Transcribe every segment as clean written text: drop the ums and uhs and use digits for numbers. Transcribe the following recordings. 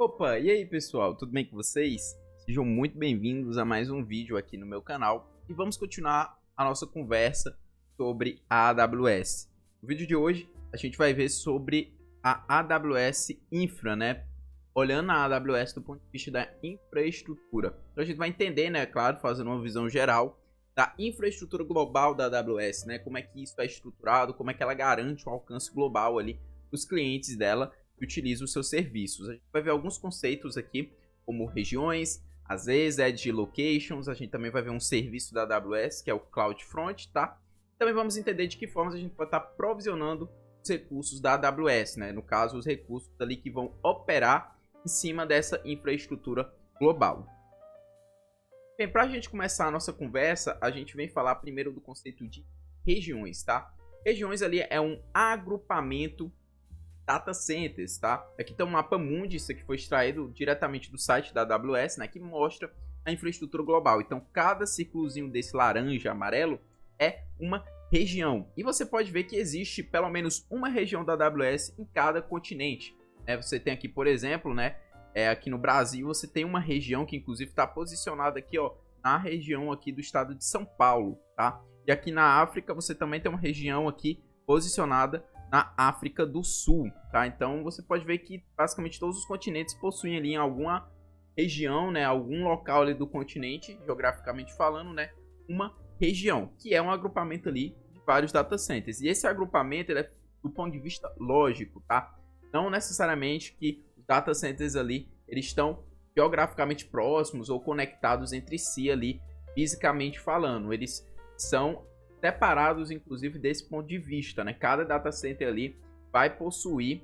Opa, e aí pessoal, tudo bem com vocês? Sejam muito bem-vindos a mais um vídeo aqui no meu canal e vamos continuar a nossa conversa sobre a AWS. No vídeo de hoje a gente vai ver sobre a AWS Infra, né? Olhando a AWS do ponto de vista da infraestrutura. Então a gente vai entender, né, claro, fazendo uma visão geral da infraestrutura global da AWS, né? Como é que isso é estruturado, como é que ela garante um alcance global ali dos clientes dela que utilizam os seus serviços. A gente vai ver alguns conceitos aqui, como regiões, às vezes Edge Locations, a gente também vai ver um serviço da AWS, que é o CloudFront, tá? Também vamos entender de que formas a gente pode estar provisionando os recursos da AWS, né? No caso, os recursos ali que vão operar em cima dessa infraestrutura global. Bem, para a gente começar a nossa conversa, a gente vem falar primeiro do conceito de regiões, tá? Regiões ali é um agrupamento data centers, tá? Aqui tem um mapa mundi, isso aqui foi extraído diretamente do site da AWS, né, que mostra a infraestrutura global. Então, cada círculozinho desse laranja, amarelo, é uma região. E você pode ver que existe pelo menos uma região da AWS em cada continente. Você tem aqui, por exemplo, né, aqui no Brasil, você tem uma região que inclusive está posicionada aqui, ó, na região aqui do estado de São Paulo, tá? E aqui na África, você também tem uma região aqui posicionada na África do Sul, tá? Então você pode ver que basicamente todos os continentes possuem ali em alguma região, né, algum local ali do continente, geograficamente falando, né, uma região, que é um agrupamento ali de vários data centers. E esse agrupamento ele é do ponto de vista lógico, tá? Não necessariamente que os data centers ali eles estão geograficamente próximos ou conectados entre si ali fisicamente falando. Eles são separados, inclusive, desse ponto de vista, né? Cada data center ali vai possuir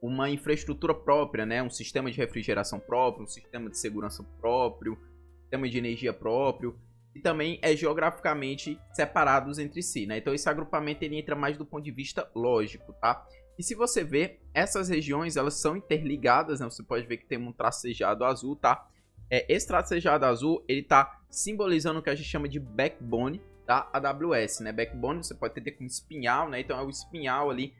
uma infraestrutura própria, né? Um sistema de refrigeração próprio, um sistema de segurança próprio, um sistema de energia próprio, e também é geograficamente separados entre si, né? Então esse agrupamento ele entra mais do ponto de vista lógico, tá? E se você ver, essas regiões, elas são interligadas, né? Você pode ver que tem um tracejado azul, tá? Esse tracejado azul, ele tá simbolizando o que a gente chama de backbone da AWS, né? Backbone você pode ter como espinhal, né? Então é o espinhal ali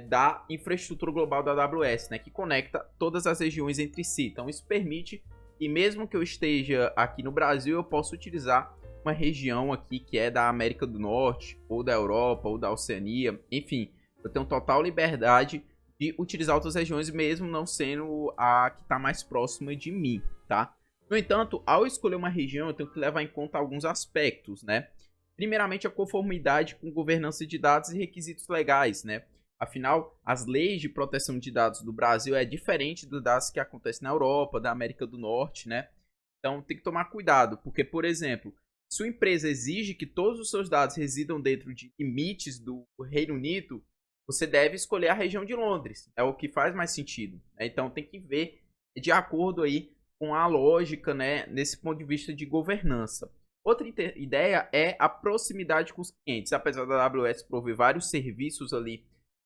da infraestrutura global da AWS, né? Que conecta todas as regiões entre si. Então isso permite que mesmo que eu esteja aqui no Brasil, eu possa utilizar uma região aqui que é da América do Norte, ou da Europa, ou da Oceania, enfim, eu tenho total liberdade de utilizar outras regiões, mesmo não sendo a que está mais próxima de mim, tá? No entanto, ao escolher uma região, eu tenho que levar em conta alguns aspectos, né? Primeiramente, a conformidade com governança de dados e requisitos legais, né? Afinal, as leis de proteção de dados do Brasil é diferente das que acontecem na Europa, da América do Norte, né? Então, tem que tomar cuidado, porque, por exemplo, se uma empresa exige que todos os seus dados residam dentro de limites do Reino Unido, você deve escolher a região de Londres, é o que faz mais sentido, né? Então, tem que ver de acordo aí com a lógica, né, nesse ponto de vista de governança. Outra ideia é a proximidade com os clientes. Apesar da AWS prover vários serviços ali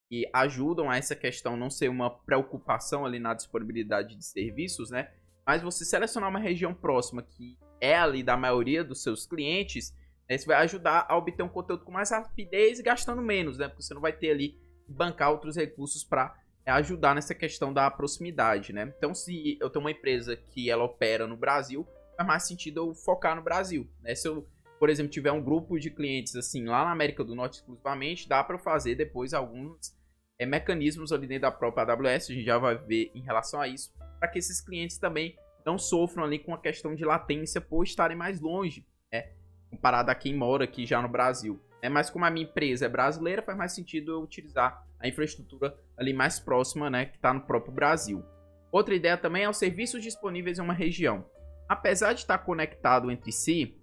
que ajudam a essa questão não ser uma preocupação ali na disponibilidade de serviços, né? Mas você selecionar uma região próxima que é ali da maioria dos seus clientes, né, isso vai ajudar a obter um conteúdo com mais rapidez e gastando menos, né? Porque você não vai ter ali que bancar outros recursos para ajudar nessa questão da proximidade, né? Então, se eu tenho uma empresa que ela opera no Brasil, faz mais sentido eu focar no Brasil, né? Se eu, por exemplo, tiver um grupo de clientes assim lá na América do Norte exclusivamente, dá para eu fazer depois alguns mecanismos ali dentro da própria AWS, a gente já vai ver em relação a isso, para que esses clientes também não sofram ali com a questão de latência por estarem mais longe, né? Comparado a quem mora aqui já no Brasil. Mas como a minha empresa é brasileira, faz mais sentido eu utilizar a infraestrutura ali mais próxima, né, que está no próprio Brasil. Outra ideia também é os serviços disponíveis em uma região. Apesar de estar conectado entre si,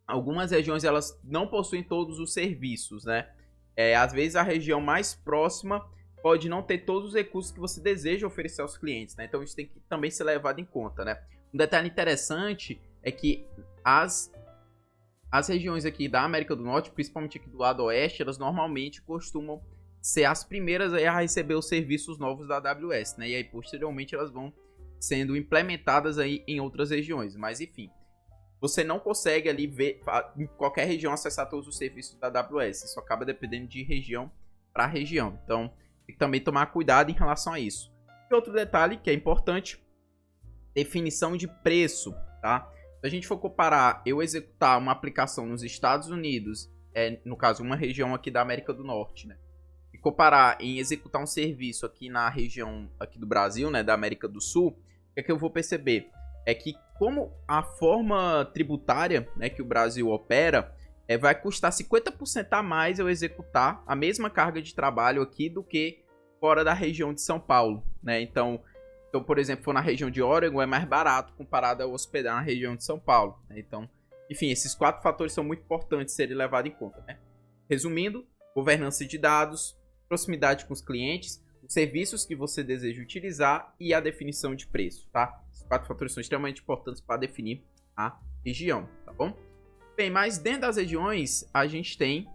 algumas regiões elas não possuem todos os serviços, né? Às vezes a região mais próxima pode não ter todos os recursos que você deseja oferecer aos clientes, né? Então isso tem que também ser levado em conta, né? Um detalhe interessante é que as regiões aqui da América do Norte, principalmente aqui do lado oeste, elas normalmente costumam ser as primeiras a receber os serviços novos da AWS, né? E aí posteriormente elas vão sendo implementadas aí em outras regiões, mas enfim, você não consegue ali ver em qualquer região acessar todos os serviços da AWS, isso acaba dependendo de região para região, então tem que também tomar cuidado em relação a isso. E outro detalhe que é importante, definição de preço, tá? Se a gente for comparar eu executar uma aplicação nos Estados Unidos, no caso uma região aqui da América do Norte, né? E comparar em executar um serviço aqui na região aqui do Brasil, né, da América do Sul, o que é que eu vou perceber? É que como a forma tributária, né, que o Brasil opera, vai custar 50% a mais eu executar a mesma carga de trabalho aqui do que fora da região de São Paulo, né? Então, por exemplo, for na região de Oregon, é mais barato comparado ao hospedar na região de São Paulo, né? Então, enfim, esses 4 fatores são muito importantes serem levados em conta, né? Resumindo, governança de dados, proximidade com os clientes, os serviços que você deseja utilizar e a definição de preço, tá? Esses 4 fatores são extremamente importantes para definir a região, tá bom? Bem, mas dentro das regiões, a gente tem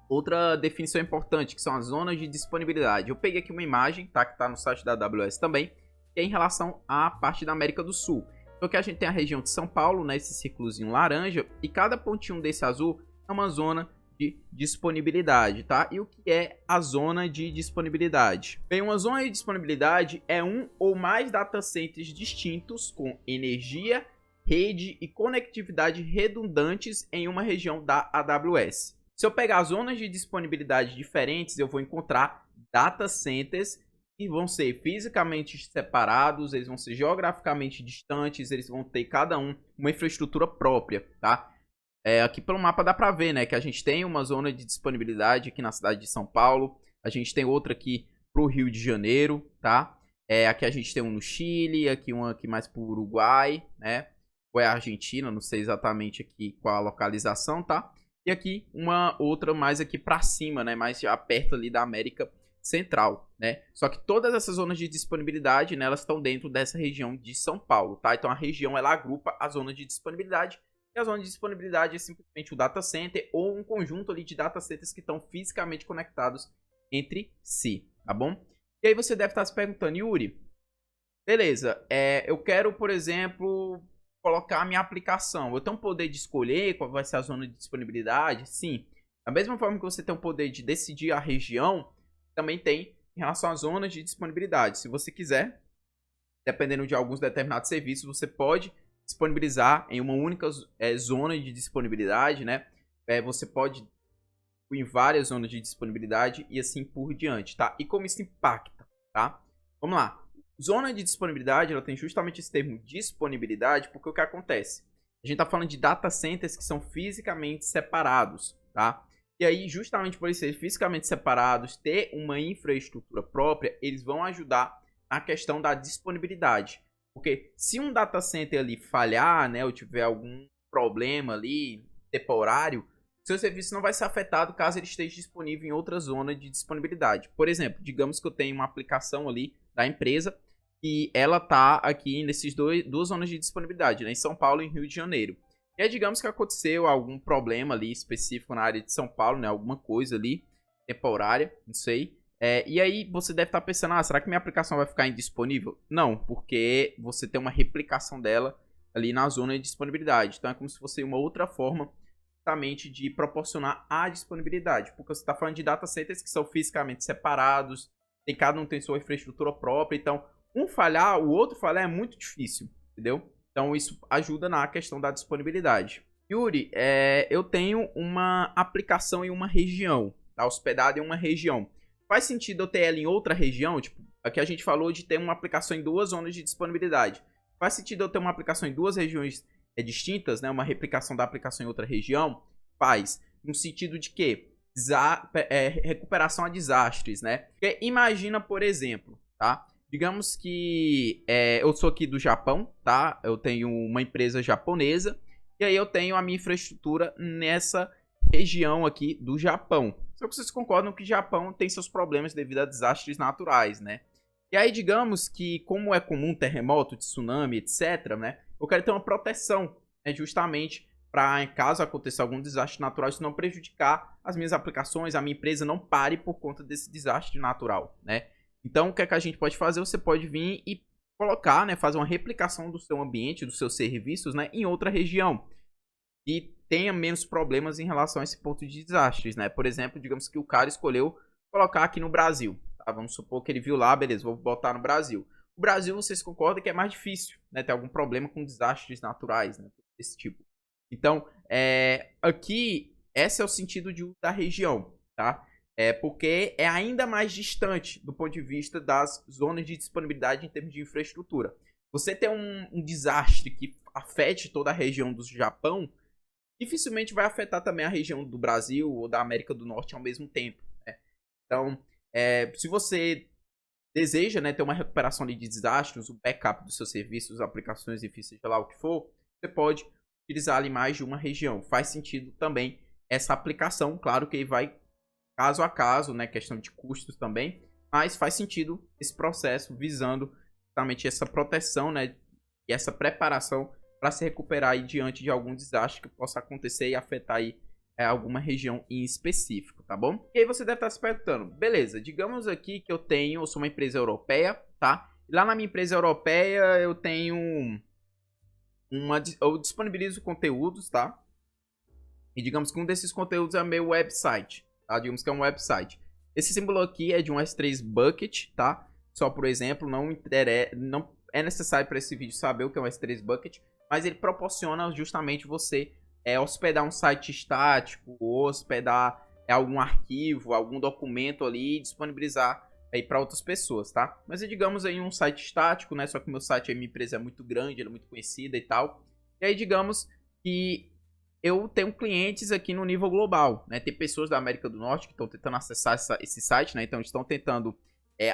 outra definição importante, que são as zonas de disponibilidade. Eu peguei aqui uma imagem, tá, que está no site da AWS também, que é em relação à parte da América do Sul. Então aqui a gente tem a região de São Paulo, né, esse círculozinho laranja, e cada pontinho desse azul é uma zona de disponibilidade, tá? E o que é a zona de disponibilidade? Bem, uma zona de disponibilidade é um ou mais data centers distintos com energia, rede e conectividade redundantes em uma região da AWS. Se eu pegar zonas de disponibilidade diferentes, eu vou encontrar data centers que vão ser fisicamente separados, eles vão ser geograficamente distantes, eles vão ter cada um uma infraestrutura própria, tá? Aqui pelo mapa dá para ver, né, que a gente tem uma zona de disponibilidade aqui na cidade de São Paulo, a gente tem outra aqui pro Rio de Janeiro, tá? Aqui a gente tem um no Chile, aqui um aqui mais pro Uruguai, né? Ou é a Argentina, não sei exatamente aqui qual a localização, tá? E aqui uma outra mais aqui para cima, né? Mais já perto ali da América Central, né? Só que todas essas zonas de disponibilidade, né, elas estão dentro dessa região de São Paulo, tá? Então a região ela agrupa a zona de disponibilidade. E a zona de disponibilidade é simplesmente o data center ou um conjunto ali de data centers que estão fisicamente conectados entre si, tá bom? E aí você deve estar se perguntando, Yuri, beleza, eu quero, por exemplo, colocar a minha aplicação. Eu tenho o poder de escolher qual vai ser a zona de disponibilidade? Sim. Da mesma forma que você tem o poder de decidir a região, também tem em relação às zonas de disponibilidade. Se você quiser, dependendo de alguns determinados serviços, você pode disponibilizar em uma única zona de disponibilidade, né? Você pode ir em várias zonas de disponibilidade e assim por diante, tá? E como isso impacta, tá? Vamos lá. Zona de disponibilidade, ela tem justamente esse termo disponibilidade, porque o que acontece? A gente está falando de data centers que são fisicamente separados, tá? E aí, justamente por eles serem fisicamente separados, ter uma infraestrutura própria, eles vão ajudar na questão da disponibilidade. Porque se um data center ali falhar, né, ou tiver algum problema ali temporário, seu serviço não vai ser afetado caso ele esteja disponível em outra zona de disponibilidade. Por exemplo, digamos que eu tenho uma aplicação ali da empresa e ela está aqui nesses duas zonas de disponibilidade, né, em São Paulo e em Rio de Janeiro. E aí, digamos que aconteceu algum problema ali específico na área de São Paulo, né, alguma coisa ali temporária, não sei. E aí você deve estar pensando, será que minha aplicação vai ficar indisponível? Não, porque você tem uma replicação dela ali na zona de disponibilidade. Então é como se fosse uma outra forma justamente de proporcionar a disponibilidade. Porque você está falando de data centers que são fisicamente separados, cada um tem sua infraestrutura própria. Então, um falhar, o outro falhar é muito difícil, entendeu? Então isso ajuda na questão da disponibilidade. Yuri, eu tenho uma aplicação em uma região, tá? Hospedada em uma região. Faz sentido eu ter ela em outra região? Tipo, aqui a gente falou de ter uma aplicação em 2 zonas de disponibilidade. Faz sentido eu ter uma aplicação em 2 regiões distintas, né? Uma replicação da aplicação em outra região? Faz. No sentido de que? Recuperação a desastres, né? Porque imagina, por exemplo, tá? Digamos que eu sou aqui do Japão, tá? Eu tenho uma empresa japonesa e aí eu tenho a minha infraestrutura nessa região aqui do Japão. Só que vocês concordam que o Japão tem seus problemas devido a desastres naturais, né? E aí, digamos que, como é comum terremoto, tsunami, etc., né? Eu quero ter uma proteção, né, justamente para, caso aconteça algum desastre natural, isso não prejudicar as minhas aplicações, a minha empresa não pare por conta desse desastre natural, né? Então, o que é que a gente pode fazer? Você pode vir e colocar, né, fazer uma replicação do seu ambiente, dos seus serviços, né, em outra região. E tenha menos problemas em relação a esse ponto de desastres, né? Por exemplo, digamos que o cara escolheu colocar aqui no Brasil, tá? tá? Vamos supor que ele viu lá, beleza, vou botar no Brasil. O Brasil, vocês concordam que é mais difícil, né? Tem algum problema com desastres naturais, né? Desse tipo. Então, aqui, esse é o sentido da região, tá? Porque é ainda mais distante do ponto de vista das zonas de disponibilidade em termos de infraestrutura. Você tem um desastre que afete toda a região do Japão, dificilmente vai afetar também a região do Brasil ou da América do Norte ao mesmo tempo, né? Então, se você deseja, né, ter uma recuperação de desastres, o backup dos seus serviços, aplicações, enfim, seja lá o que for, você pode utilizar ali mais de uma região. Faz sentido também essa aplicação, claro que vai caso a caso, né, questão de custos também, mas faz sentido esse processo visando justamente essa proteção, né, e essa preparação para se recuperar aí diante de algum desastre que possa acontecer e afetar aí alguma região em específico, tá bom? E aí você deve estar se perguntando, beleza, digamos aqui que eu sou uma empresa europeia, tá? E lá na minha empresa europeia eu tenho eu disponibilizo conteúdos, tá? E digamos que um desses conteúdos é meu website, tá? Digamos que é um website. Esse símbolo aqui é de um S3 Bucket, tá? Só por exemplo, não é necessário para esse vídeo saber o que é um S3 Bucket, mas ele proporciona justamente você hospedar um site estático, ou hospedar algum arquivo, algum documento ali e disponibilizar aí para outras pessoas, tá? Mas digamos aí um site estático, né? Só que o meu site, a minha empresa é muito grande, ela é muito conhecida e tal. E aí digamos que eu tenho clientes aqui no nível global, né? Tem pessoas da América do Norte que estão tentando acessar esse site, né? Então estão tentando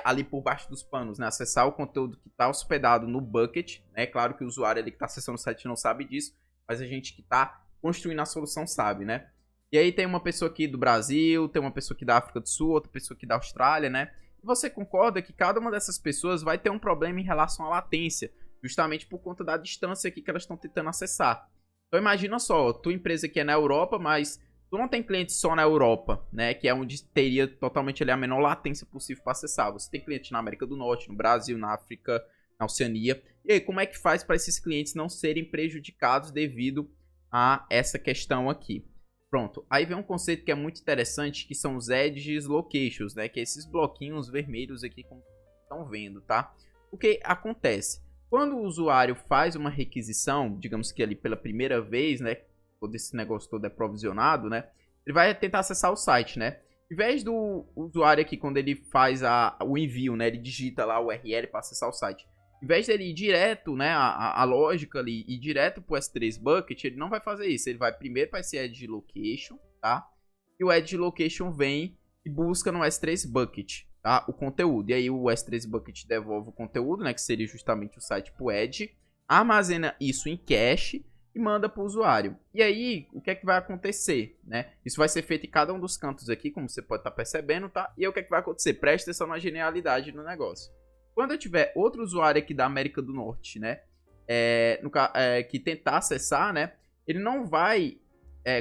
ali por baixo dos panos, né? Acessar o conteúdo que está hospedado no Bucket, né? Claro que o usuário ali que está acessando o site não sabe disso, mas a gente que está construindo a solução sabe, né? E aí tem uma pessoa aqui do Brasil, tem uma pessoa aqui da África do Sul, outra pessoa aqui da Austrália, né? E você concorda que cada uma dessas pessoas vai ter um problema em relação à latência, justamente por conta da distância aqui que elas estão tentando acessar. Então imagina só, tua empresa aqui é na Europa, mas tu não tem cliente só na Europa, né? Que é onde teria totalmente ali a menor latência possível para acessar. Você tem cliente na América do Norte, no Brasil, na África, na Oceania. E aí, como é que faz para esses clientes não serem prejudicados devido a essa questão aqui? Pronto, aí vem um conceito que é muito interessante, que são os Edge Locations, né? Que é esses bloquinhos vermelhos aqui, como vocês estão vendo, tá? O que acontece? Quando o usuário faz uma requisição, digamos que ali pela primeira vez, né? Quando esse negócio todo é provisionado, né? Ele vai tentar acessar o site, né? Em vez do usuário aqui, quando ele faz o envio, né? Ele digita lá o URL para acessar o site. Em vez dele ir direto, né, a lógica ali, ir direto pro S3 Bucket, ele não vai fazer isso. Ele vai primeiro para esse Edge Location, tá? E o Edge Location vem e busca no S3 Bucket, tá? O conteúdo. E aí o S3 Bucket devolve o conteúdo, né, que seria justamente o site pro Edge, armazena isso em cache e manda para o usuário. E aí, o que é que vai acontecer, né? Isso vai ser feito em cada um dos cantos aqui, como você pode estar percebendo, tá? E aí, o que é que vai acontecer? Preste atenção na genialidade do negócio. Quando eu tiver outro usuário aqui da América do Norte, né, que tentar acessar, né, ele não vai,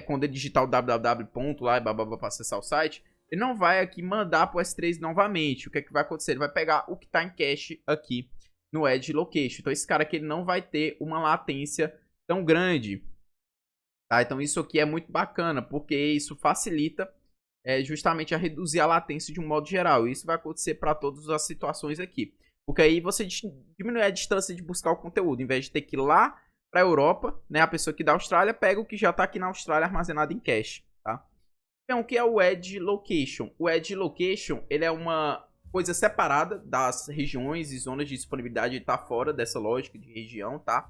quando ele digitar o www. lá e babá para acessar o site, ele não vai aqui mandar para o S3 novamente. O que é que vai acontecer? Ele vai pegar o que está em cache aqui no Edge Location. Então esse cara aqui ele não vai ter uma latência tão grande, tá? Então isso aqui é muito bacana, porque isso facilita justamente a reduzir a latência de um modo geral. Isso vai acontecer para todas as situações aqui. Porque aí você diminui a distância de buscar o conteúdo. Em vez de ter que ir lá para a Europa, né, a pessoa aqui da Austrália pega o que já está aqui na Austrália armazenado em cache, tá? Então, o que é o Edge Location? O Edge Location, ele é uma coisa separada das regiões e zonas de disponibilidade. Ele está fora dessa lógica de região, tá?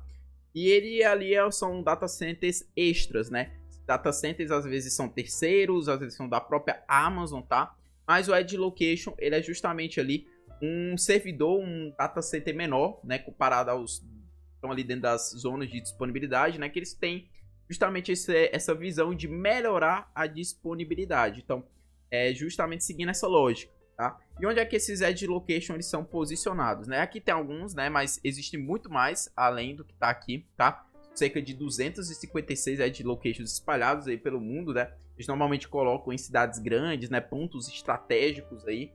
E ele ali são data centers extras, né? Data centers às vezes são terceiros, às vezes são da própria Amazon, tá? Mas o Edge Location, ele é justamente ali um servidor, um data center menor, né? Comparado aos que estão ali dentro das zonas de disponibilidade, né? Que eles têm justamente essa visão de melhorar a disponibilidade. Então, justamente seguindo essa lógica, tá? E onde é que esses Edge Location eles são posicionados, né? Aqui tem alguns, né? Mas existe muito mais além do que tá aqui, tá? Cerca de 256 Edge Locations espalhados aí pelo mundo, né? Eles normalmente colocam em cidades grandes, né? Pontos estratégicos aí,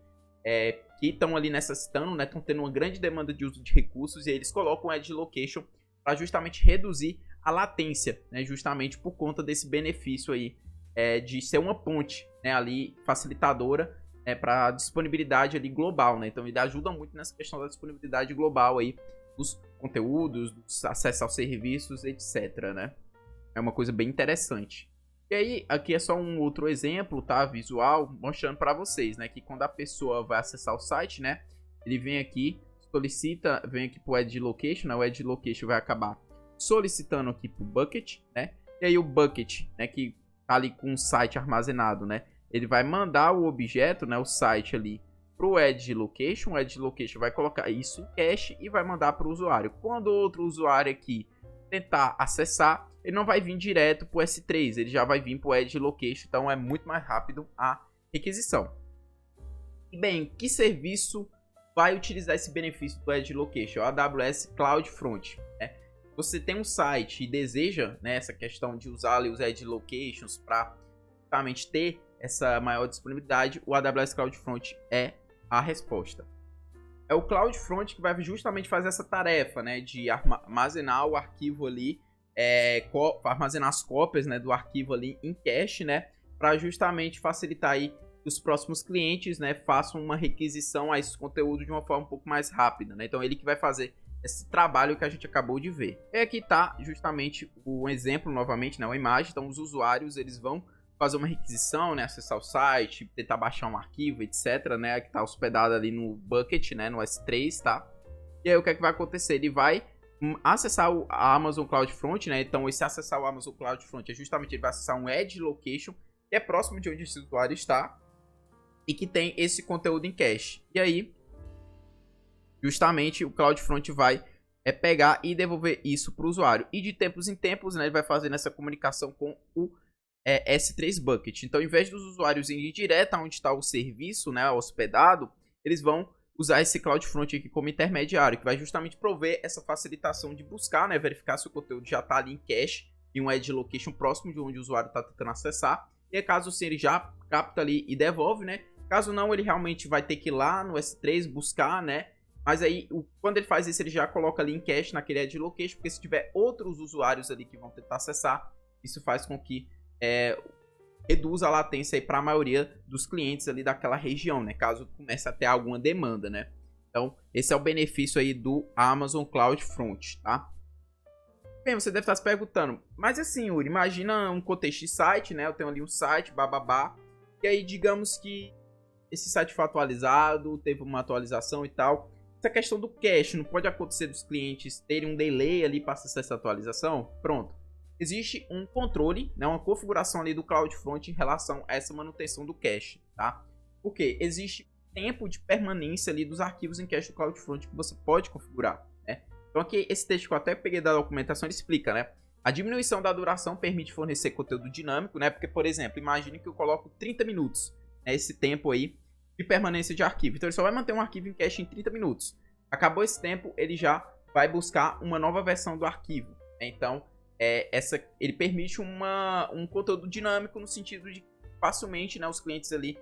que estão ali necessitando, né? Estão tendo uma grande demanda de uso de recursos e aí eles colocam Edge Location para justamente reduzir a latência, né? Justamente por conta desse benefício aí de ser uma ponte, né? Ali facilitadora para disponibilidade ali global, né? Então ele ajuda muito nessa questão da disponibilidade global aí dos conteúdos, dos acesso aos serviços, etc, né? É uma coisa bem interessante. E aí, aqui é só um outro exemplo, tá? Visual, mostrando para vocês, né? Que quando a pessoa vai acessar o site, né? Ele vem aqui, solicita, vem aqui pro Edge Location, né? O Edge Location vai acabar solicitando aqui pro Bucket, né? E aí o Bucket, né? Que tá ali com o site armazenado, né? Ele vai mandar o objeto, né? O site ali pro Edge Location. O Edge Location vai colocar isso em cache e vai mandar para o usuário. Quando outro usuário aqui tentar acessar, ele não vai vir direto pro S3, ele já vai vir pro Edge Location, então é muito mais rápido a requisição. E bem, que serviço vai utilizar esse benefício do Edge Location? O AWS CloudFront, né? Você tem um site e deseja, né, essa questão de usar ali os Edge Locations para justamente ter essa maior disponibilidade, o AWS CloudFront é a resposta. É o CloudFront que vai justamente fazer essa tarefa, né, de armazenar o arquivo ali, armazenar as cópias, né, do arquivo ali em cache, né, para justamente facilitar aí que os próximos clientes, né, façam uma requisição a esse conteúdo de uma forma um pouco mais rápida, né. Então ele que vai fazer esse trabalho que a gente acabou de ver. E aqui está justamente o exemplo novamente, né, uma imagem. Então os usuários eles vão fazer uma requisição, né, acessar o site, tentar baixar um arquivo, etc, né, que está hospedado ali no Bucket, né, no S3, tá? E aí o que é que vai acontecer? Ele vai acessar a Amazon CloudFront, né? Então esse acessar o Amazon CloudFront é justamente ele vai acessar um Edge Location que é próximo de onde esse usuário está e que tem esse conteúdo em cache. E aí justamente o CloudFront vai pegar e devolver isso para o usuário. E de tempos em tempos, né, ele vai fazendo essa comunicação com o S3 Bucket. Então, ao invés dos usuários irem direto aonde está o serviço, né, hospedado, eles vão usar esse CloudFront aqui como intermediário, que vai justamente prover essa facilitação de buscar, né, verificar se o conteúdo já está ali em cache, em um Edge Location próximo de onde o usuário está tentando acessar. E caso sim, ele já capta ali e devolve, né? Caso não, ele realmente vai ter que ir lá no S3 buscar, né? Mas aí, quando ele faz isso, ele já coloca ali em cache naquele Edge Location, porque se tiver outros usuários ali que vão tentar acessar, isso faz com que reduza a latência para a maioria dos clientes ali daquela região, né? Caso comece a ter alguma demanda, né? Então, esse é o benefício aí do Amazon CloudFront, tá? Bem, você deve estar se perguntando, mas assim, Yuri, imagina um contexto de site, né? Eu tenho ali um site, bababá, e aí digamos que esse site foi atualizado, teve uma atualização e tal. Essa questão do cache, não pode acontecer dos clientes terem um delay ali para acessar essa atualização? Pronto. Existe um controle, né, uma configuração ali do CloudFront em relação a essa manutenção do cache, tá? Porque existe tempo de permanência ali dos arquivos em cache do CloudFront que você pode configurar, né? Então aqui esse texto que eu até peguei da documentação, ele explica, né? A diminuição da duração permite fornecer conteúdo dinâmico, né? Porque, por exemplo, imagine que eu coloco 30 minutos, né, esse tempo aí de permanência de arquivo. Então ele só vai manter um arquivo em cache em 30 minutos. Acabou esse tempo, ele já vai buscar uma nova versão do arquivo, né? Então ele permite um conteúdo dinâmico no sentido de facilmente, né, os clientes ali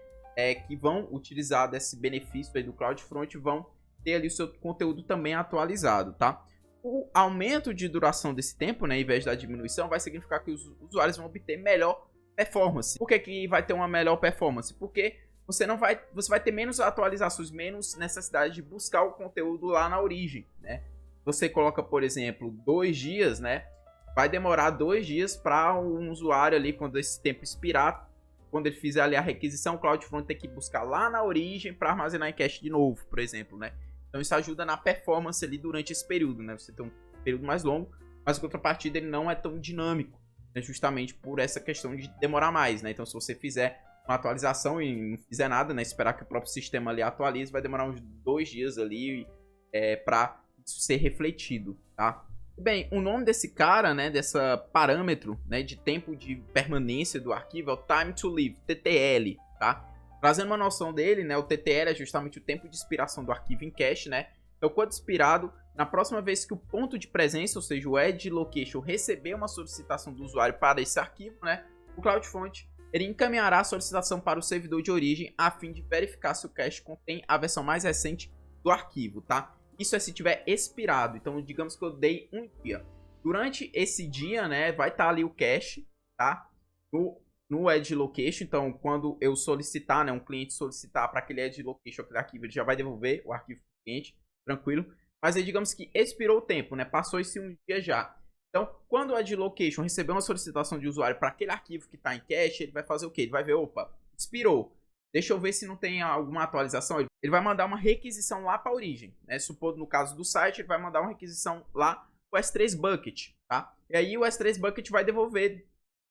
que vão utilizar desse benefício aí do CloudFront vão ter ali o seu conteúdo também atualizado, tá? O aumento de duração desse tempo, né, ao invés da diminuição, vai significar que os usuários vão obter melhor performance. Por que vai ter uma melhor performance? Porque você vai ter menos atualizações, menos necessidade de buscar o conteúdo lá na origem, né? Você coloca, por exemplo, 2 dias, né? Vai demorar 2 dias para um usuário ali, quando esse tempo expirar, quando ele fizer ali a requisição, o CloudFront tem que buscar lá na origem para armazenar em cache de novo, por exemplo, né? Então isso ajuda na performance ali durante esse período, né? Você tem um período mais longo, mas a contrapartida ele não é tão dinâmico, né? Justamente por essa questão de demorar mais, né? Então se você fizer uma atualização e não fizer nada, né? Esperar que o próprio sistema ali atualize, vai demorar uns 2 dias ali para isso ser refletido, tá? Bem, o nome desse cara, né, dessa parâmetro, né, de tempo de permanência do arquivo é o Time to Live, TTL, tá? Trazendo uma noção dele, né, o TTL é justamente o tempo de expiração do arquivo em cache, né? Então, quando expirado, na próxima vez que o ponto de presença, ou seja, o Edge Location, receber uma solicitação do usuário para esse arquivo, né, o CloudFront ele encaminhará a solicitação para o servidor de origem a fim de verificar se o cache contém a versão mais recente do arquivo, tá? Isso é se tiver expirado. Então, digamos que eu dei um dia. Durante esse dia, né, vai estar ali o cache, tá? no Edge Location. Então, quando eu solicitar, né, um cliente solicitar para aquele Edge Location, aquele arquivo, ele já vai devolver o arquivo para o cliente, tranquilo. Mas aí, digamos que expirou o tempo, né? Passou esse um dia já. Então, quando o Edge Location receber uma solicitação de usuário para aquele arquivo que está em cache, ele vai fazer o quê? Ele vai ver, opa, expirou. Deixa eu ver se não tem alguma atualização. Ele vai mandar uma requisição lá para a origem, né? Supondo no caso do site, ele vai mandar uma requisição lá o S3 Bucket, tá? E aí o S3 Bucket vai devolver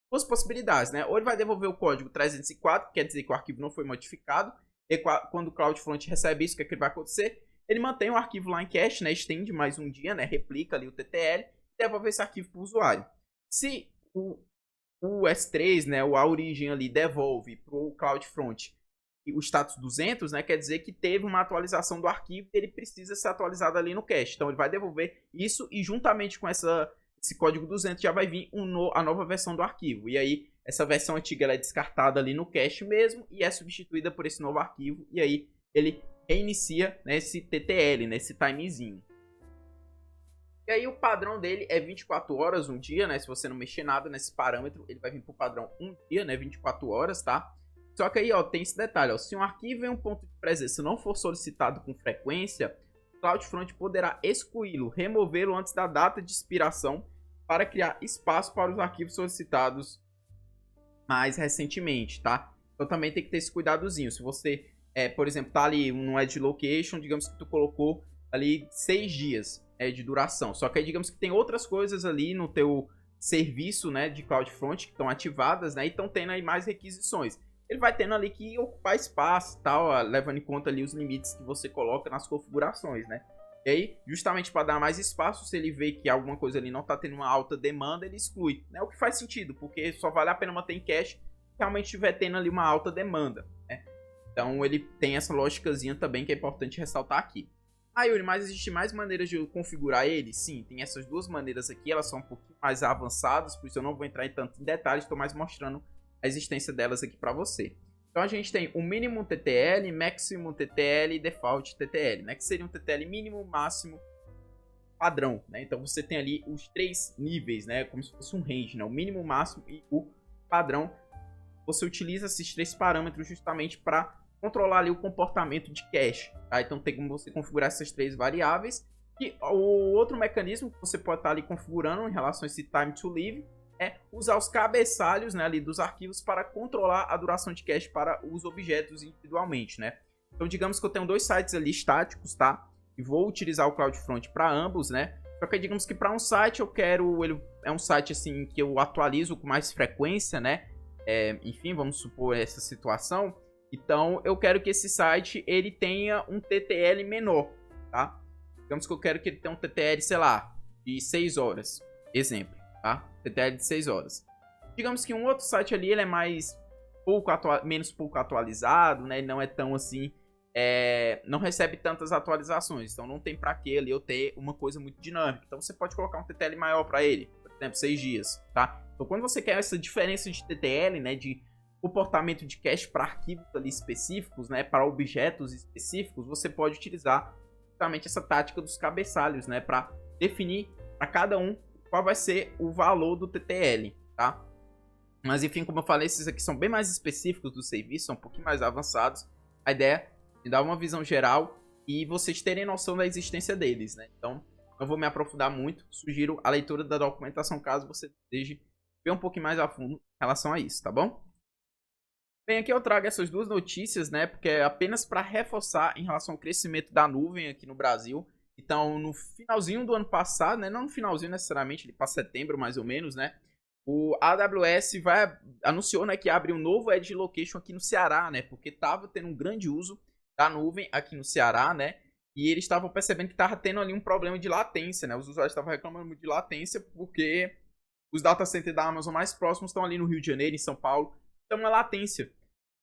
duas possibilidades, né? Ou ele vai devolver o código 304, que quer dizer que o arquivo não foi modificado. E quando o CloudFront recebe isso, o que é que vai acontecer? Ele mantém o arquivo lá em cache, né? Estende mais um dia, né? Replica ali o TTL e devolve esse arquivo para o usuário. Se o S3, né? A origem ali devolve para o CloudFront o status 200, né, quer dizer que teve uma atualização do arquivo e ele precisa ser atualizado ali no cache. Então ele vai devolver isso e juntamente com esse código 200 já vai vir a nova versão do arquivo. E aí essa versão antiga ela é descartada ali no cache mesmo e é substituída por esse novo arquivo. E aí ele reinicia, né, esse TTL, né, esse timezinho. E aí o padrão dele é 24 horas, um dia, né, se você não mexer nada nesse parâmetro, ele vai vir para o padrão um dia, né, 24 horas, tá? Só que aí, ó, tem esse detalhe, ó, se um arquivo em um ponto de presença não for solicitado com frequência, o CloudFront poderá excluí-lo, removê-lo antes da data de expiração para criar espaço para os arquivos solicitados mais recentemente, tá? Então também tem que ter esse cuidadozinho. Se você, por exemplo, tá ali no Edge Location, digamos que tu colocou ali 6 dias de duração, só que aí digamos que tem outras coisas ali no teu serviço, né, de CloudFront que estão ativadas, né, e estão tendo aí mais requisições. Ele vai tendo ali que ocupar espaço e tal, levando em conta ali os limites que você coloca nas configurações, né? E aí, justamente para dar mais espaço, se ele vê que alguma coisa ali não está tendo uma alta demanda, ele exclui, né? O que faz sentido, porque só vale a pena manter em cache se realmente estiver tendo ali uma alta demanda, né? Então ele tem essa lógicazinha também que é importante ressaltar aqui. Ah, Yuri, mas existem mais maneiras de configurar ele? Sim, tem essas duas maneiras aqui, elas são um pouquinho mais avançadas, por isso eu não vou entrar em tanto em detalhes, estou mais mostrando a existência delas aqui para você. Então a gente tem o mínimo TTL, maximum TTL e default TTL, né? Que seria um TTL mínimo, máximo, padrão, né? Então você tem ali os 3 níveis, né? Como se fosse um range, né? O mínimo, o máximo e o padrão. Você utiliza esses 3 parâmetros justamente para controlar ali o comportamento de cache, tá? Então tem como você configurar essas 3 variáveis. E o outro mecanismo que você pode estar ali configurando em relação a esse time to live é usar os cabeçalhos, né, ali dos arquivos para controlar a duração de cache para os objetos individualmente, né? Então, digamos que eu tenho 2 sites ali estáticos, tá? E vou utilizar o CloudFront para ambos, né? Só que digamos que para um site eu quero, ele é um site assim que eu atualizo com mais frequência, né? Enfim, vamos supor essa situação. Então, eu quero que esse site ele tenha um TTL menor, tá? Digamos que eu quero que ele tenha um TTL, sei lá, de 6 horas, exemplo. Tá? TTL de 6 horas. Digamos que um outro site ali ele é mais menos pouco atualizado, né? Ele não é tão assim, não recebe tantas atualizações, então não tem para que ali eu ter uma coisa muito dinâmica. Então você pode colocar um TTL maior para ele, por exemplo, 6 dias, tá? Então quando você quer essa diferença de TTL, né, de comportamento de cache para arquivos ali específicos, né, para objetos específicos, você pode utilizar justamente essa tática dos cabeçalhos, né, para definir para cada um qual vai ser o valor do TTL, tá? Mas enfim, como eu falei, esses aqui são bem mais específicos do serviço, são um pouquinho mais avançados. A ideia é dar uma visão geral e vocês terem noção da existência deles, né? Então, não vou me aprofundar muito, sugiro a leitura da documentação caso você deseje ver um pouquinho mais a fundo em relação a isso, tá bom? Bem, aqui eu trago essas 2 notícias, né? Porque é apenas para reforçar em relação ao crescimento da nuvem aqui no Brasil. Então, no finalzinho do ano passado, né, não no finalzinho necessariamente, para setembro mais ou menos, né, o AWS anunciou, né, que abre um novo Edge Location aqui no Ceará, né, porque estava tendo um grande uso da nuvem aqui no Ceará, né, e eles estavam percebendo que estava tendo ali um problema de latência, né, os usuários estavam reclamando muito de latência porque os data centers da Amazon mais próximos estão ali no Rio de Janeiro, em São Paulo, então uma latência,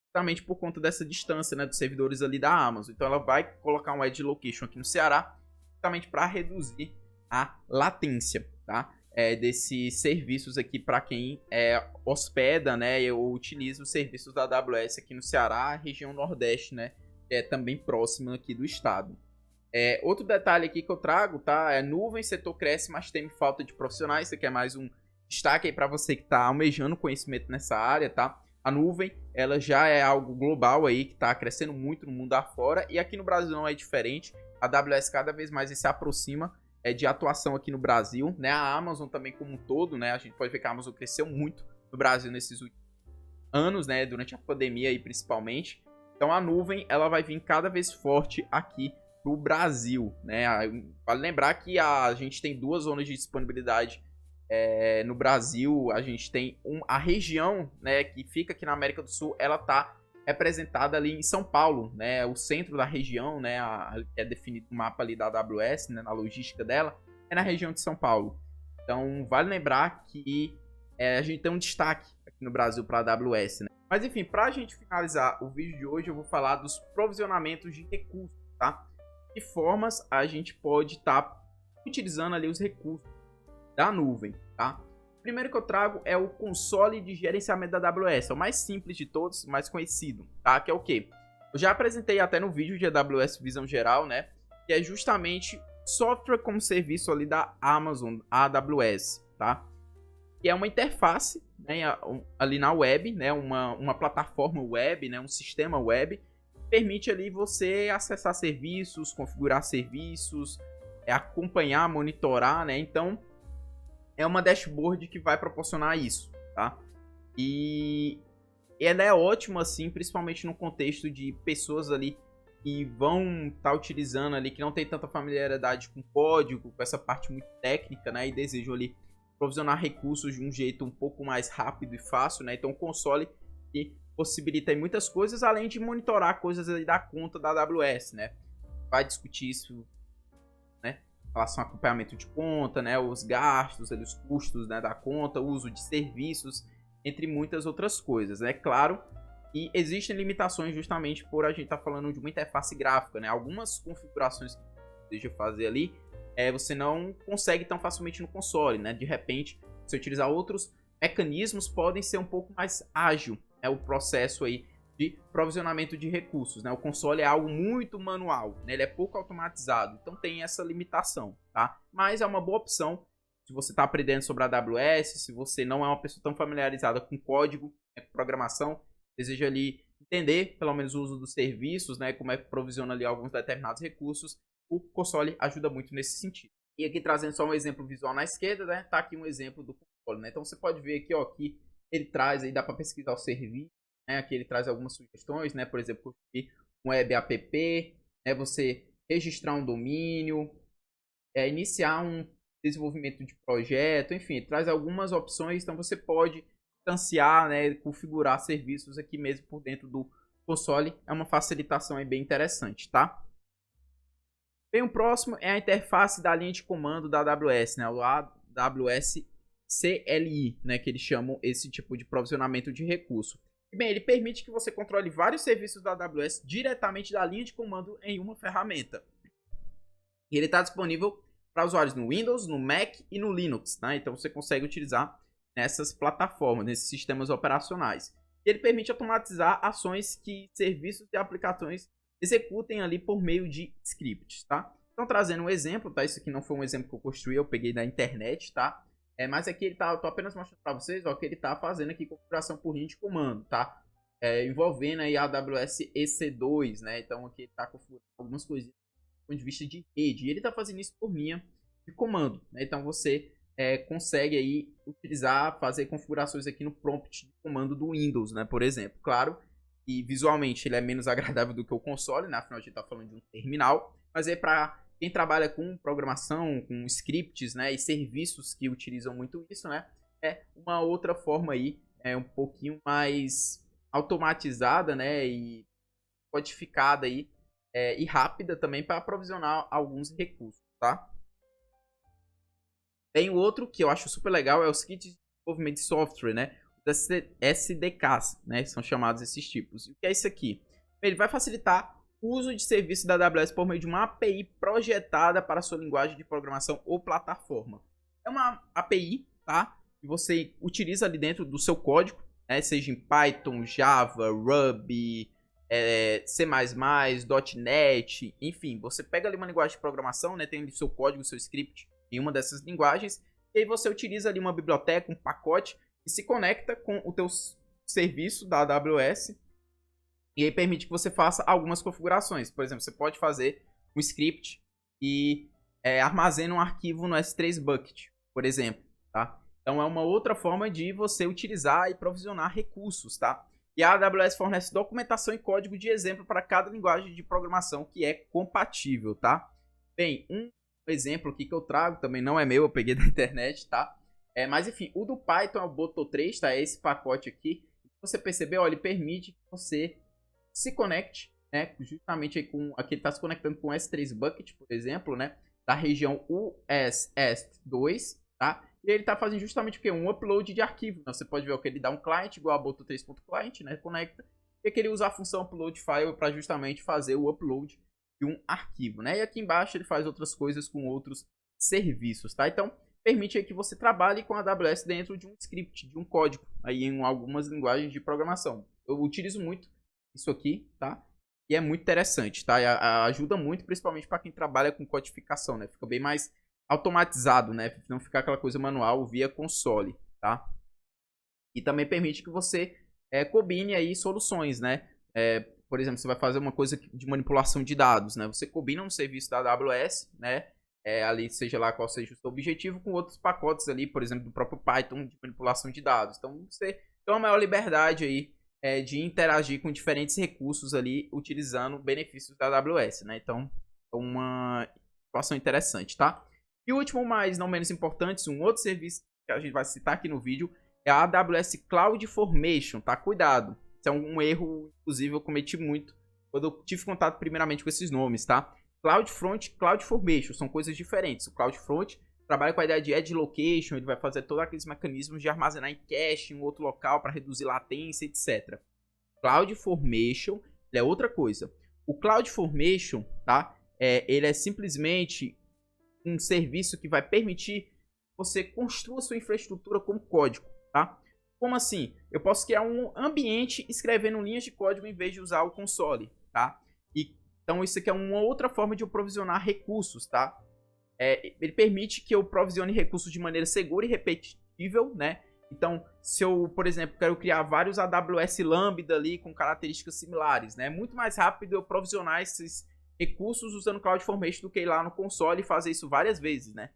justamente por conta dessa distância, né, dos servidores ali da Amazon. Então ela vai colocar um Edge Location aqui no Ceará, justamente para reduzir a latência, tá? Desses serviços aqui para quem hospeda, né, ou utiliza os serviços da AWS aqui no Ceará, região Nordeste, né, que é também próxima aqui do estado. Outro detalhe aqui que eu trago, tá? Nuvem, setor cresce, mas tem falta de profissionais. Isso aqui é mais um destaque aí para você que está almejando conhecimento nessa área, tá? A nuvem, ela já é algo global aí, que está crescendo muito no mundo afora, e aqui no Brasil não é diferente. A AWS cada vez mais se aproxima de atuação aqui no Brasil, né? A Amazon também como um todo, né? A gente pode ver que a Amazon cresceu muito no Brasil nesses últimos anos, né? Durante a pandemia aí principalmente. Então a nuvem, ela vai vir cada vez forte aqui pro Brasil, né? Vale lembrar que a gente tem 2 zonas de disponibilidade no Brasil. A gente tem a região, né, que fica aqui na América do Sul, ela tá representada ali em São Paulo, né, o centro da região, né, é definido no mapa ali da AWS, né, na logística dela, é na região de São Paulo. Então, vale lembrar que a gente tem um destaque aqui no Brasil para a AWS, né. Mas enfim, para a gente finalizar o vídeo de hoje, eu vou falar dos provisionamentos de recursos, tá? De que formas a gente pode estar utilizando ali os recursos da nuvem, tá? O primeiro que eu trago é o console de gerenciamento da AWS, é o mais simples de todos, o mais conhecido, tá? Que é o quê? Eu já apresentei até no vídeo de AWS Visão Geral, né? Que é justamente software como serviço ali da Amazon, AWS, tá? Que é uma interface, né, ali na web, né? Uma plataforma web, né? Um sistema web que permite ali você acessar serviços, configurar serviços, acompanhar, monitorar, né? Então é uma dashboard que vai proporcionar isso, tá? E ela é ótima, assim, principalmente no contexto de pessoas ali que vão estar utilizando ali, que não tem tanta familiaridade com código, com essa parte muito técnica, né? E desejam ali provisionar recursos de um jeito um pouco mais rápido e fácil, né? Então o console que possibilita aí muitas coisas, além de monitorar coisas ali da conta da AWS, né? Vai discutir isso, né, em relação ao acompanhamento de conta, né, os gastos, os custos, né, da conta, o uso de serviços, entre muitas outras coisas, né? Claro que existem limitações justamente por a gente estar falando de uma interface gráfica, né? Algumas configurações que você deseja fazer ali, você não consegue tão facilmente no console, né? De repente, se utilizar outros mecanismos, podem ser um pouco mais ágil, né, o processo aí de provisionamento de recursos, né? O console é algo muito manual, né? Ele é pouco automatizado, então tem essa limitação, tá? Mas é uma boa opção se você está aprendendo sobre a AWS, se você não é uma pessoa tão familiarizada com código, né, com programação, deseja ali entender pelo menos o uso dos serviços, né? Como é que provisiona ali alguns determinados recursos, o console ajuda muito nesse sentido. E aqui trazendo só um exemplo visual na esquerda, né? Tá aqui um exemplo do console, né? Então você pode ver aqui, ó, que ele traz aí, dá para pesquisar o serviço. Aqui ele traz algumas sugestões, né? Por exemplo, construir um web app, né? Você registrar um domínio, iniciar um desenvolvimento de projeto, enfim, traz algumas opções. Então você pode instanciar, né? Configurar serviços aqui mesmo por dentro do console. É uma facilitação aí bem interessante, tá? Bem, o próximo é a interface da linha de comando da AWS, né? O AWS CLI, né? Que eles chamam esse tipo de provisionamento de recurso. Bem, ele permite que você controle vários serviços da AWS diretamente da linha de comando em uma ferramenta. E ele está disponível para usuários no Windows, no Mac e no Linux, né? Então você consegue utilizar nessas plataformas, nesses sistemas operacionais. Ele permite automatizar ações que serviços e aplicações executem ali por meio de scripts, tá? Então trazendo um exemplo, tá? Isso aqui não foi um exemplo que eu construí, eu peguei da internet, tá? Mas aqui ele tá, eu tô apenas mostrando para vocês, ó, que ele tá fazendo aqui configuração por linha de comando, tá? Envolvendo aí a AWS EC2, né? Então aqui ele tá configurando algumas coisinhas do ponto de vista de rede. E ele tá fazendo isso por linha de comando, né? Então você consegue aí utilizar, fazer configurações aqui no prompt de comando do Windows, né? Por exemplo, claro, e visualmente ele é menos agradável do que o console, né? Afinal a gente tá falando de um terminal, mas é para quem trabalha com programação, com scripts, né, e serviços que utilizam muito isso, né, é uma outra forma aí, um pouquinho mais automatizada, né, e codificada aí, e rápida também para provisionar alguns recursos, tá? Tem o outro que eu acho super legal, é os kits de desenvolvimento de software, né, os SDKs, né, são chamados esses tipos. E o que é isso aqui? Ele vai facilitar uso de serviço da AWS por meio de uma API projetada para sua linguagem de programação ou plataforma. É uma API, tá? Que você utiliza ali dentro do seu código, né? Seja em Python, Java, Ruby, C++, .NET, enfim. Você pega ali uma linguagem de programação, né? Tem ali o seu código, o seu script em uma dessas linguagens, e aí você utiliza ali uma biblioteca, um pacote, que se conecta com o teu serviço da AWS e aí permite que você faça algumas configurações. Por exemplo, você pode fazer um script e armazena um arquivo no S3 Bucket, por exemplo, tá? Então é uma outra forma de você utilizar e provisionar recursos, tá? E a AWS fornece documentação e código de exemplo para cada linguagem de programação que é compatível, tá? Bem, um exemplo aqui que eu trago, também não é meu, eu peguei da internet, tá? Mas enfim, o do Python é o Boto3, tá? É esse pacote aqui. Você percebeu, ó, ele permite que você se conecte, né? Justamente aí com, aqui ele está se conectando com o S3 Bucket, por exemplo, né? Da região USS2, tá? E ele está fazendo justamente o quê? Um upload de arquivo. Então, você pode ver que ele dá um client igual a Boto3.client, né? Conecta. E que ele usa a função upload file para justamente fazer o upload de um arquivo, né? E aqui embaixo ele faz outras coisas com outros serviços, tá? Então, permite aí que você trabalhe com a AWS dentro de um script, de um código, aí em algumas linguagens de programação. Eu utilizo muito isso aqui, tá? E é muito interessante, tá? E ajuda muito, principalmente para quem trabalha com codificação, né? Fica bem mais automatizado, né? Não ficar aquela coisa manual via console, tá? E também permite que você combine aí soluções, né? Por exemplo, você vai fazer uma coisa de manipulação de dados, né? Você combina um serviço da AWS, né? Ali, seja lá qual seja o seu objetivo, com outros pacotes ali, por exemplo, do próprio Python de manipulação de dados. Então, você tem uma maior liberdade aí de interagir com diferentes recursos ali, utilizando benefícios da AWS, né? Então, é uma situação interessante, tá? E o último, mas não menos importante, um outro serviço que a gente vai citar aqui no vídeo é a AWS CloudFormation, tá? Cuidado, isso é um erro, inclusive eu cometi muito quando eu tive contato primeiramente com esses nomes, tá? CloudFront e CloudFormation são coisas diferentes. O CloudFront trabalha com a ideia de edge location, ele vai fazer todos aqueles mecanismos de armazenar em cache em um outro local para reduzir latência, etc. CloudFormation é outra coisa. O CloudFormation, tá? Ele é simplesmente um serviço que vai permitir que você construa sua infraestrutura como código, tá? Como assim? Eu posso criar um ambiente escrevendo linhas de código em vez de usar o console, tá? Então isso aqui é uma outra forma de eu provisionar recursos, tá? Ele permite que eu provisione recursos de maneira segura e repetível, né? Então, se eu, por exemplo, quero criar vários AWS Lambda ali com características similares, né? É muito mais rápido eu provisionar esses recursos usando CloudFormation do que ir lá no console e fazer isso várias vezes, né?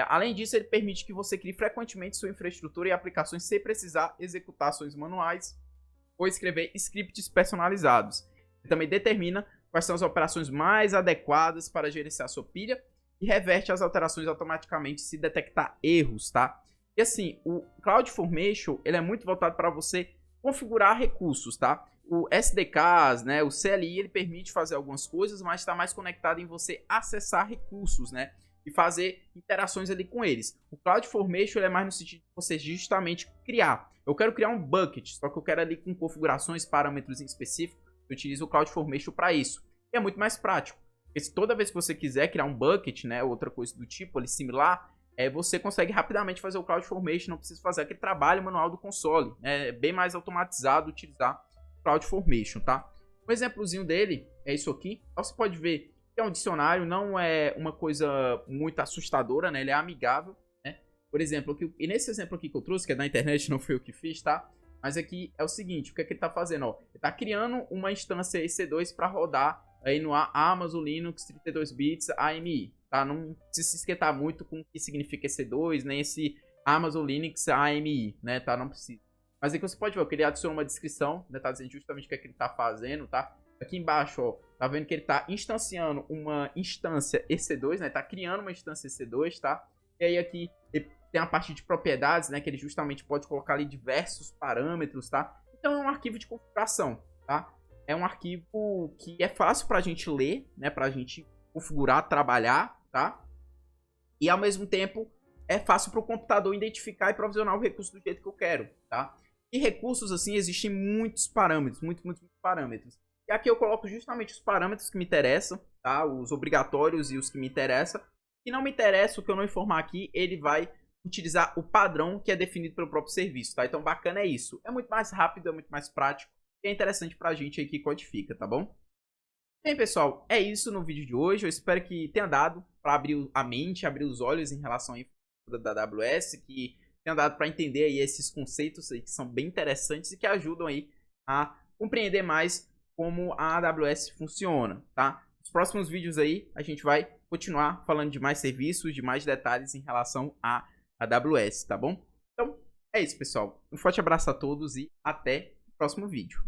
Além disso, ele permite que você crie frequentemente sua infraestrutura e aplicações sem precisar executar ações manuais ou escrever scripts personalizados. Ele também determina quais são as operações mais adequadas para gerenciar sua pilha e reverte as alterações automaticamente se detectar erros, tá? E assim, o CloudFormation, ele é muito voltado para você configurar recursos, tá? O SDKs, né, o CLI, ele permite fazer algumas coisas, mas está mais conectado em você acessar recursos, né? E fazer interações ali com eles. O CloudFormation, ele é mais no sentido de você justamente criar. Eu quero criar um bucket, só que eu quero ali com configurações, parâmetros em específico. Eu utilizo o CloudFormation para isso. E é muito mais prático. Porque se toda vez que você quiser criar um bucket, né, outra coisa do tipo ali similar, você consegue rapidamente fazer o CloudFormation, não precisa fazer aquele trabalho manual do console. É bem mais automatizado utilizar o CloudFormation, tá? Um exemplozinho dele é isso aqui. Então você pode ver que é um dicionário, não é uma coisa muito assustadora, né? Ele é amigável, né? Por exemplo, e nesse exemplo aqui que eu trouxe, que é da internet, não foi eu que fiz, tá? Mas aqui é o seguinte, o que é que ele tá fazendo, ó? Ele tá criando uma instância EC2 para rodar aí no Amazon Linux 32 bits AMI, tá? Não precisa se esquentar muito com o que significa EC2, nem esse Amazon Linux AMI, né? Tá? Não precisa. Mas aqui você pode ver que ele adiciona uma descrição, né? Tá dizendo justamente o que é que ele tá fazendo, tá? Aqui embaixo, ó, tá vendo que ele tá instanciando uma instância EC2, né? Tá criando uma instância EC2, tá? E aí aqui ele tem a parte de propriedades, né? Que ele justamente pode colocar ali diversos parâmetros, tá? Então é um arquivo de configuração, tá? É um arquivo que é fácil pra gente ler, né? Pra gente configurar, trabalhar, tá? E ao mesmo tempo é fácil para o computador identificar e provisionar o recurso do jeito que eu quero, tá? E recursos, assim, existem muitos parâmetros, muitos parâmetros. E aqui eu coloco justamente os parâmetros que me interessam, tá? Os obrigatórios e os que me interessam. Se não me interessa, o que eu não informar aqui, ele vai utilizar o padrão que é definido pelo próprio serviço, tá? Então, bacana é isso. É muito mais rápido, é muito mais prático e é interessante pra gente aí que codifica, tá bom? Bem, pessoal, é isso no vídeo de hoje. Eu espero que tenha dado para abrir a mente, abrir os olhos em relação à infraestrutura da AWS, que tenha dado para entender aí esses conceitos aí que são bem interessantes e que ajudam aí a compreender mais como a AWS funciona, tá? Nos próximos vídeos aí a gente vai continuar falando de mais serviços, de mais detalhes em relação à AWS, tá bom? Então é isso, pessoal. Um forte abraço a todos e até o próximo vídeo.